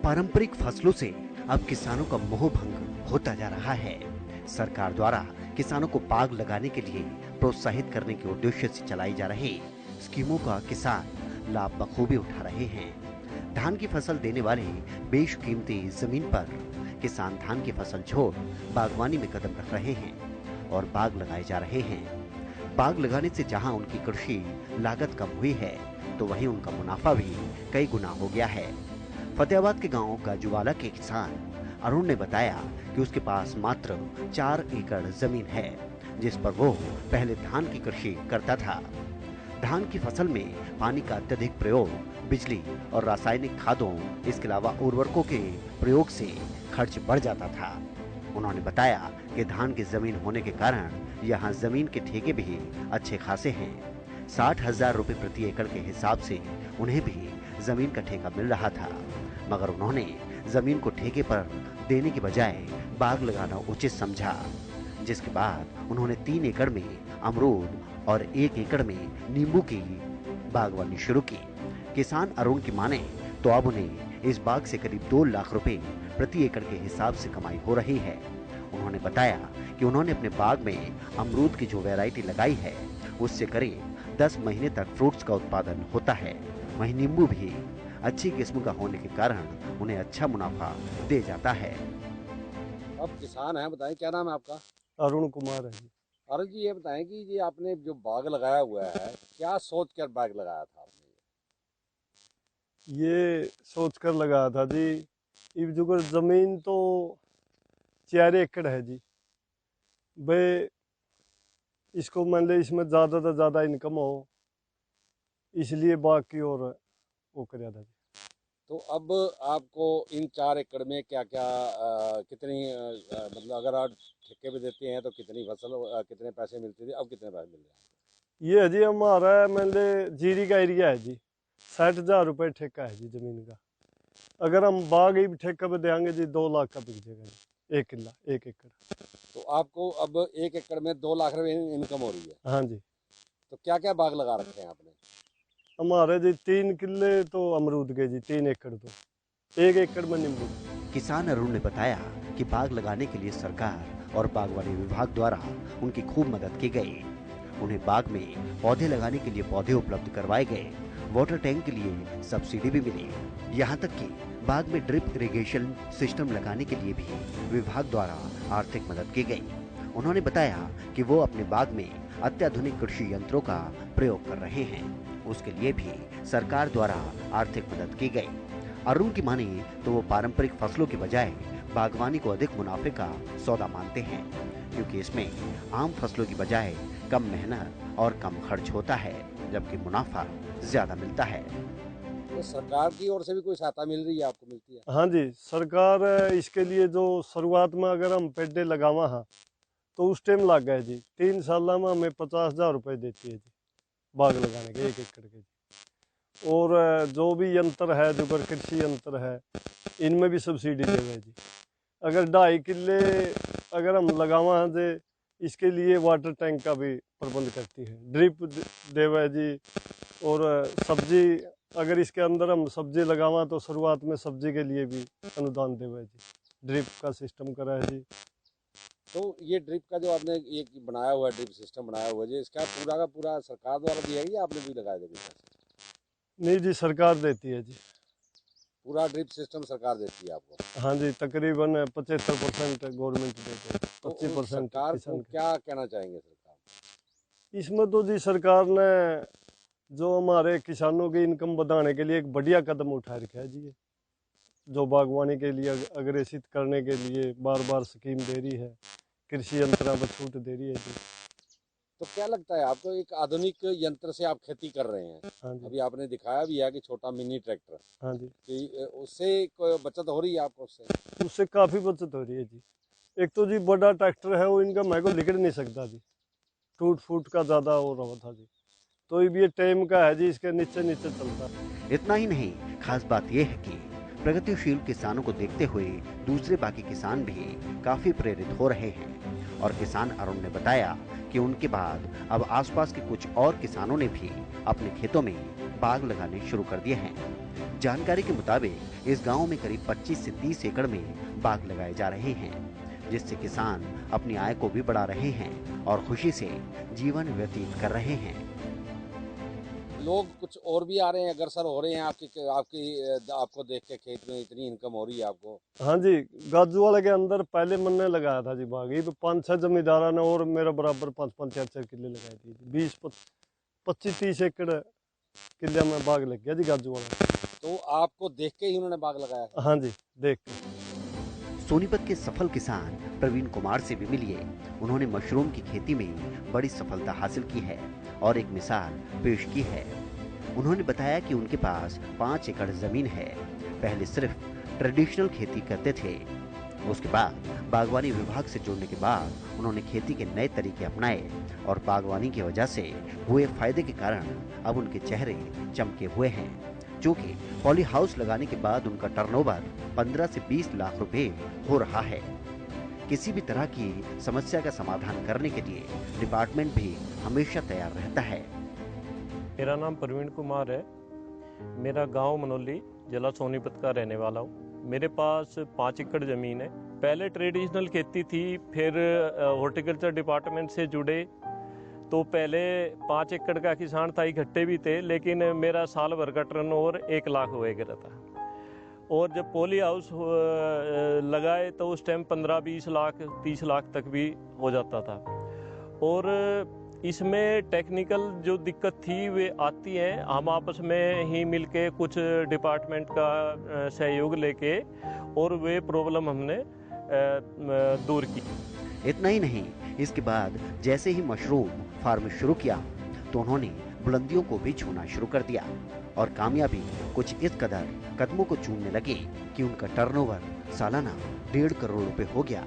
पारंपरिक फसलों से अब किसानों का मोह भंग होता जा रहा है। सरकार द्वारा किसानों को बाग लगाने के लिए प्रोत्साहित करने के उद्देश्य से चलाई जा रही स्कीमों का किसान लाभ बखूबी उठा रहे हैं। धान की फसल देने वाले बेशकीमती जमीन पर किसान धान की फसल छोड़ बागवानी में कदम रख रहे हैं और बाग लगाए जा रहे हैं। बाग लगाने से जहां उनकी कृषि लागत कम हुई है, तो वहीं उनका मुनाफा भी कई गुना हो गया है। फतेहाबाद के गांव गाजूवाला के किसान अरुण ने बताया कि उसके पास मात्र 4 एकड़ जमीन है, जिस पर वो पहले धान की कृषि करता था। धान की फसल में पानी का अत्यधिक प्रयोग, बिजली और रासायनिक खादों, इसके अलावा उर्वरकों के प्रयोग से खर्च बढ़ जाता था। उन्होंने बताया कि धान की जमीन होने के कारण यहाँ जमीन के ठेके भी अच्छे खासे हैं। 60,000 रुपए प्रति एकड़ के हिसाब से उन्हें भी जमीन का ठेका मिल रहा था, मगर उन्होंने जमीन को ठेके पर देने की बजाय बाग लगाना उचित समझा, जिसके बाद उन्होंने 3 एकड़ में अमरूद और 1 एकड़ में नींबू की बागवानी शुरू की। किसान अरुण की माने तो अब उन्हें इस बाग से करीब 2 लाख रुपए प्रति एकड़ के हिसाब से कमाई हो रही है। उन्होंने बताया कि उन्होंने अपने बाग में अमरूद की जो वैरायटी लगाई है, उससे करीब 10 महीने तक फ्रूट्स का उत्पादन होता है। वहीं नींबू भी अच्छी किस्म का होने के कारण उन्हें अच्छा मुनाफा दे जाता है। अब किसान हैं, बताएं क्या नाम है आपका? अरुण कुमार है जी। अरुण जी, ये बताएं कि ये आपने जो बाग लगाया हुआ है, क्या सोच कर बाग लगाया था आपने? ये सोच कर लगाया था जी, इब जो जमीन तो 4 एकड़ है जी। भाई इसको मान ले इसमें ज़्यादा से ज़्यादा इनकम हो, इसलिए बाग की ओर वो कराया था जी। तो अब आपको इन 4 एकड़ में क्या क्या कितनी मतलब अगर आप ठेके पे देते हैं तो कितनी फसल कितने पैसे मिलते थे, अब कितने पैसे मिल रहे हैं? ये है जी हमारा मान ले जीरी का एरिया है जी, 60,000 रुपये ठेका है जी ज़मीन का। अगर हम बाग ही ठेका पे देंगे जी 2 लाख का बिक जाएगा जी, 1 किला 1 एकड़। तो आपको अब 1 एकड़ में 2 लाख रुपए इनकम हो रही है। हाँ जी। तो क्या क्या बाग लगा रखे हैं आपने? हमारे जी 3 किले तो अमरूद के जी, 3 एकड़ तो 1 एकड़ में नींबू। किसान अरुण ने बताया कि बाग लगाने के लिए सरकार और बागवानी विभाग द्वारा उनकी खूब मदद की गई। उन्हें बाग में पौधे लगाने के लिए पौधे उपलब्ध करवाए गए, वाटर टैंक के लिए सब्सिडी भी मिली। यहाँ तक कि बाग में ड्रिप इरिगेशन सिस्टम लगाने के लिए भी विभाग द्वारा आर्थिक मदद की गई। उन्होंने बताया कि वो अपने बाग में अत्याधुनिक कृषि यंत्रों का प्रयोग कर रहे हैं, उसके लिए भी सरकार द्वारा आर्थिक मदद की गई। अरुण की माने तो वो पारंपरिक फसलों के बजाय बागवानी को अधिक मुनाफे का सौदा मानते हैं, क्योंकि इसमें आम फसलों की बजाय कम मेहनत और कम खर्च होता है, जबकि मुनाफा ज्यादा मिलता है। तो सरकार की ओर से भी कोई सहायता मिल रही है, आपको मिलती है? हाँ जी, सरकार इसके लिए जो शुरुआत में अगर हम पेड़े लगावा हाँ तो उस टाइम लग गए जी, 3 साल में हमें 50,000 रुपये देती है जी बाग लगाने के 1 एकड़ के जी। और जो भी यंत्र है, जो कृषि यंत्र है, इनमें भी सब्सिडी देवे जी। अगर 2.5 किले अगर हम लगावा हाँ जी, इसके लिए वाटर टैंक का भी प्रबंध करती है, ड्रिप देवे जी। और सब्जी अगर इसके अंदर हम सब्जी लगावा तो शुरुआत में सब्जी के लिए भी अनुदान देवे जी, ड्रिप का सिस्टम करा है जी। तो ये ड्रिप का जो आपने ये बनाया हुआ है, ड्रिप सिस्टम बनाया हुआ है जी, इसका पूरा का पूरा सरकार द्वारा दिया है या आपने भी लगाया था कुछ पैसे? नहीं जी, सरकार देती है जी। पूरा ड्रिप सिस्टम सरकार देती है आपको? हाँ जी, तकरीबन 75% गवर्नमेंट देती है, तो 25% सरकार को किसान क्या कहना चाहेंगे सरकार? इसमें तो जी सरकार ने जो हमारे किसानों की इनकम बढ़ाने के लिए एक बढ़िया कदम उठा रखा है जी, जो बागवानी के लिए अग्रेसित करने के लिए बार बार स्कीम दे रही है, कृषि यंत्रों पर छूट दे रही है जी। तो क्या लगता है आपको, एक आधुनिक यंत्र से आप खेती कर रहे हैं, हाँ जी। अभी आपने दिखाया भी है कि छोटा मिनी ट्रैक्टर, हाँ जी, कि उससे कोई बचत हो रही है आपको? उससे काफ़ी बचत हो रही है जी। एक तो जी बड़ा ट्रैक्टर है, वो इनका मैं को निकल नहीं सकता जी, टूट फूट का ज़्यादा हो रहा था जी, तो ये टाइम का है जी, इसके नीचे नीचे चलता है। इतना ही नहीं, खास बात यह है कि प्रगतिशील किसानों को देखते हुए दूसरे बाकी किसान भी काफी प्रेरित हो रहे हैं। और किसान अरुण ने बताया कि उनके बाद अब आसपास के कुछ और किसानों ने भी अपने खेतों में बाग लगाने शुरू कर दिए हैं। जानकारी के मुताबिक इस गांव में करीब 25 से 30 एकड़ में बाग लगाए जा रहे हैं, जिससे किसान अपनी आय को भी बढ़ा रहे हैं और खुशी से जीवन व्यतीत कर रहे हैं। लोग कुछ और भी आ रहे हैं, अग्रसर हो रहे हैं आपको देख के, खेत में इतनी इनकम हो रही है आपको? हाँ जी, गाजूवाड़ा के अंदर पहले मैंने लगाया था जी बाग, ये 5-6 जमींदारा ने और मेरा बराबर 5-5 4-4 किले लगाए थे। 20-25-30 एकड़ किले में बाग लग गया जी गाजूवाड़ा। तो आपको देख के ही उन्होंने बाग लगाया? हाँ जी, देख के। सोनीपत के सफल किसान प्रवीण कुमार से भी मिलिए। उन्होंने मशरूम की खेती में बड़ी सफलता हासिल की है और एक मिसाल पेश की है। उन्होंने बताया कि उनके पास 5 एकड़ जमीन है। पहले सिर्फ ट्रेडिशनल खेती करते थे, उसके बाद बागवानी विभाग से जुड़ने के बाद उन्होंने खेती के नए तरीके अपनाए और बागवानी की वजह से हुए फायदे के कारण अब उनके चेहरे चमके हुए हैं। क्योंकि पॉली हाउस लगाने के बाद उनका टर्नओवर 15 से 20 लाख रुपए हो रहा है। किसी भी तरह की समस्या का समाधान करने के लिए डिपार्टमेंट भी हमेशा तैयार रहता है। मेरा नाम प्रवीण कुमार है। मेरा गांव मनोली, जिला सोनीपत का रहने वाला हूँ। मेरे पास 5 एकड़ ज़मीन है। पहले ट्रेडिशनल खेती थी, फिर हॉर्टिकल्चर डिपार्टमेंट से जुड़े तो पहले 5 एकड़ का किसान था, इकट्ठे भी थे, लेकिन मेरा साल भर का टर्नओवर 1 लाख हुए गिरा था। और जब पॉली हाउस लगाए तो उस टाइम 15-20 लाख 30 लाख तक भी हो जाता था। और इसमें टेक्निकल जो दिक्कत थी वे आती है, हम आपस में ही मिलके कुछ डिपार्टमेंट का सहयोग लेके और वे प्रॉब्लम हमने दूर की। इतना ही नहीं, इसके बाद जैसे ही मशरूम फार्म शुरू किया तो उन्होंने बुलंदियों को भी छूना शुरू कर दिया और कामयाबी कुछ इस कदर कदमों को चूमने लगी कि उनका टर्नओवर सालाना 1.5 करोड़ रुपए हो गया।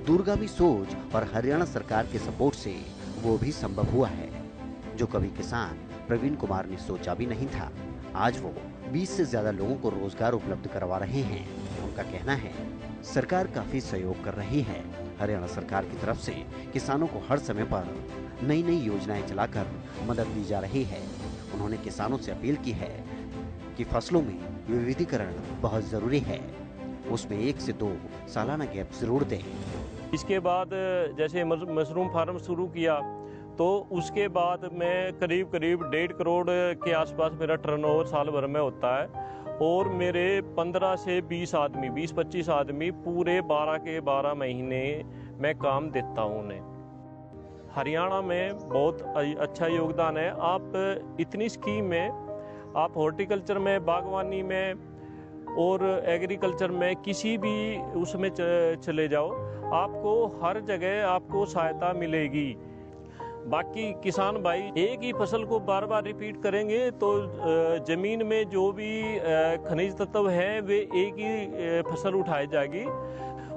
दूरगामी सोच और हरियाणा सरकार के सपोर्ट से वो भी संभव हुआ है, जो कभी किसान प्रवीण कुमार ने सोचा भी नहीं था। आज वो 20 से ज्यादा लोगों को रोजगार उपलब्ध करवा रहे हैं। उनका कहना है सरकार काफी सहयोग कर रही है। हरियाणा सरकार की तरफ से किसानों को हर समय पर नई नई योजनाएं चलाकर मदद दी जा रही है। उन्होंने किसानों से अपील की है कि फसलों में विविधीकरण बहुत जरूरी है, उसमें 1 से 2 सालाना गैप जरूर दें। इसके बाद जैसे मशरूम फार्म शुरू किया तो उसके बाद मैं करीब 1.5 करोड़ के आसपास मेरा टर्नओवर साल भर में होता है। और मेरे 15 से 20 आदमी, 20-25 आदमी पूरे 12 के 12 महीने मैं काम देता हूँ उन्हें। हरियाणा में बहुत अच्छा योगदान है। आप इतनी स्कीम में, आप हॉर्टिकल्चर में, बागवानी में और एग्रीकल्चर में किसी भी उसमें चले जाओ, आपको हर जगह आपको सहायता मिलेगी। बाकी किसान भाई एक ही फसल को बार बार रिपीट करेंगे तो जमीन में जो भी खनिज तत्व हैं वे एक ही फसल उठाई जाएगी,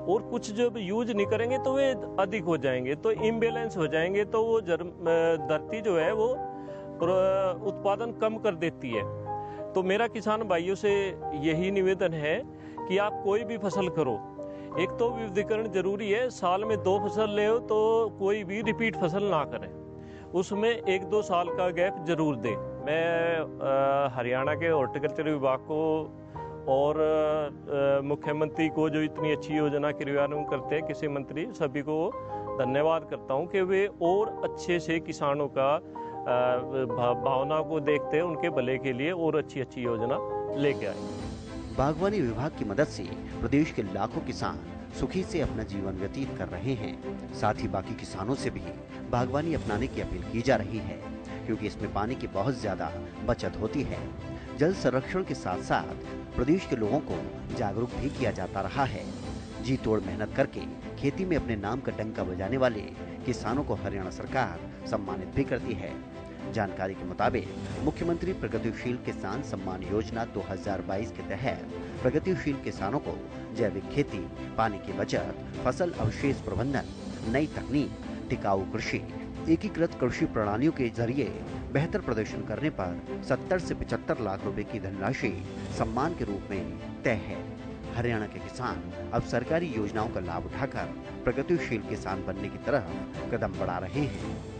और कुछ जब यूज नहीं करेंगे तो वे अधिक हो जाएंगे, तो इम्बैलेंस हो जाएंगे, तो वो धरती जो है वो उत्पादन कम कर देती है। तो मेरा किसान भाइयों से यही निवेदन है कि आप कोई भी फसल करो, एक तो विविधीकरण जरूरी है। साल में 2 फसल ले तो कोई भी रिपीट फसल ना करें, उसमें 1-2 साल का गैप जरूर दें। मैं हरियाणा के हॉर्टिकल्चर विभाग को और मुख्यमंत्री को जो इतनी अच्छी योजना क्रियान्वयन करते हैं, कृषि मंत्री, सभी को धन्यवाद करता हूं कि वे और अच्छे से किसानों का भावना को देखते हैं, उनके भले के लिए और अच्छी योजना लेके आए। बागवानी विभाग की मदद से प्रदेश के लाखों किसान सुखी से अपना जीवन व्यतीत कर रहे हैं। साथ ही बाकी किसानों से भी बागवानी अपनाने की अपील की जा रही है, क्योंकि इसमें पानी की बहुत ज्यादा बचत होती है। जल संरक्षण के साथ साथ प्रदेश के लोगों को जागरूक भी किया जाता रहा है। जी तोड़ मेहनत करके खेती में अपने नाम का डंका बजाने वाले किसानों को हरियाणा सरकार सम्मानित भी करती है। जानकारी के मुताबिक मुख्यमंत्री प्रगतिशील किसान सम्मान योजना 2022 के तहत प्रगतिशील किसानों को जैविक खेती, पानी की बचत, फसल अवशेष प्रबंधन, नई तकनीक, टिकाऊ कृषि, एकीकृत कृषि प्रणालियों के जरिए बेहतर प्रदर्शन करने पर 70 से 75 लाख रुपए की धनराशि सम्मान के रूप में तय है। हरियाणा के किसान अब सरकारी योजनाओं का लाभ उठाकर प्रगतिशील किसान बनने की तरफ कदम बढ़ा रहे हैं।